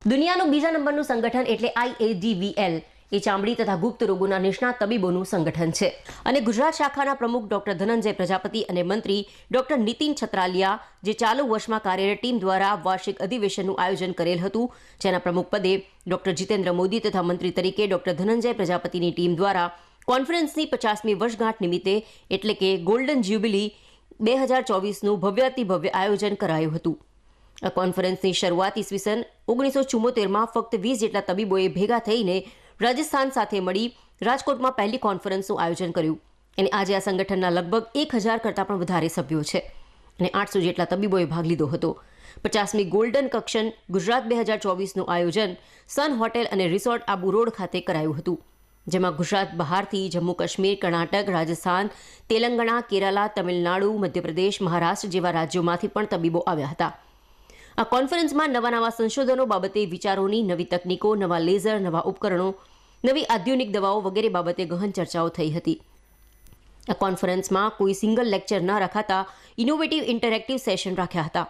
દુનિયાનું બીજા નંબરનું સંગઠન એટલે IADVL એ ચામડી તથા ગુપ્ત રોગોના નિષ્ણાત તબીબોનું સંગઠન છે અને ગુજરાત શાખાના પ્રમુખ ડોક્ટર ધનંજય પ્રજાપતિ અને મંત્રી ડોક્ટર નીતિન છત્રાલિયા જે ચાલુ વર્ષમાં કાર્યરત ટીમ દ્વારા વાર્ષિક અધિવેશનનું આયોજન કરેલ હતું, જેના પ્રમુખ પદે ડોક્ટર જીતેન્દ્ર મોદી તથા મંત્રી તરીકે ડોક્ટર ધનંજય પ્રજાપતિની ટીમ દ્વારા કોન્ફરન્સની 50મી વર્ષગાંઠ નિમિત્તે એટલે કે ગોલ્ડન જ્યુબિલી 2024નું ભવ્યાતિભવ્ય આયોજન કરાયું હતું। આ કોન્ફરન્સની શરૂઆત ઈસવીસન 1974માં ફક્ત 20 જેટલા તબીબોએ ભેગા થઈને રાજસ્થાન સાથે મળી રાજકોટમાં પહેલી કોન્ફરન્સનું આયોજન કર્યું અને આજે આ સંગઠનના લગભગ 1000 કરતાં પણ વધારે સભ્યો છે અને 800 જેટલા તબીબોએ ભાગ લીધો હતો। 50મી ગોલ્ડન કક્ષન ગુજરાત 2024નું આયોજન સન હોટેલ અને રિસોર્ટ આબુ રોડ ખાતે કરાયું હતું, જેમાં ગુજરાત બહારથી જમ્મુ કાશ્મીર, કર્ણાટક, રાજસ્થાન, તેલંગાણા, કેરાલા, તમિલનાડુ, મધ્યપ્રદેશ, મહારાષ્ટ્ર જેવા રાજ્યોમાંથી પણ તબીબો આવ્યા હતા। આ કોન્ફરન્સમાં નવા સંશોધનો બાબતે વિચારોની, નવી તકનીકો, નવા લેઝર, નવા ઉપકરણો, નવી આધુનિક દવાઓ વગેરે બાબતે ગહન ચર્ચાઓ થઈ હતી। આ કોન્ફરન્સમાં કોઈ સિંગલ લેક્ચર ન રખાતા ઇનોવેટિવ ઇન્ટરેક્ટિવ સેશન રાખ્યા હતા,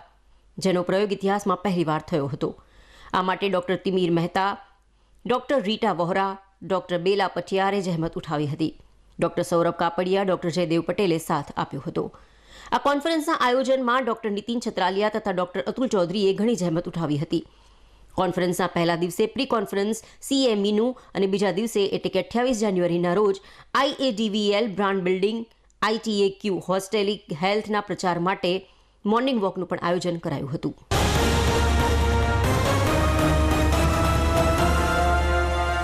જેનો પ્રયોગ ઇતિહાસમાં પહેલીવાર થયો હતો। આ માટે doctor Timir Mehta, doctor Rita Vohra, doctor Bela પટિયારે જહેમત ઉઠાવી હતી। ડોક્ટર સૌરભ કાપડિયા, ડોક્ટર જયદેવ પટેલે સાથ આપ્યો હતો। આ કોન્ફરન્સના આયોજનમાં ડોક્ટર નીતિન છત્રાલિયા તથા ડોક્ટર અતુલ ચૌધરીએ ઘણી જહેમત ઉઠાવી હતી। કોન્ફરન્સના પહેલા દિવસે પ્રી કોન્ફરન્સ CMEનું અને બીજા દિવસે એટલે કે 28 જાન્યુઆરીના રોજ IADVL બ્રાન્ડ બિલ્ડિંગ, ITAQ હોસ્ટેલિક હેલ્થના પ્રચાર માટે મોર્નિંગ વોકનું પણ આયોજન કરાયું હતું।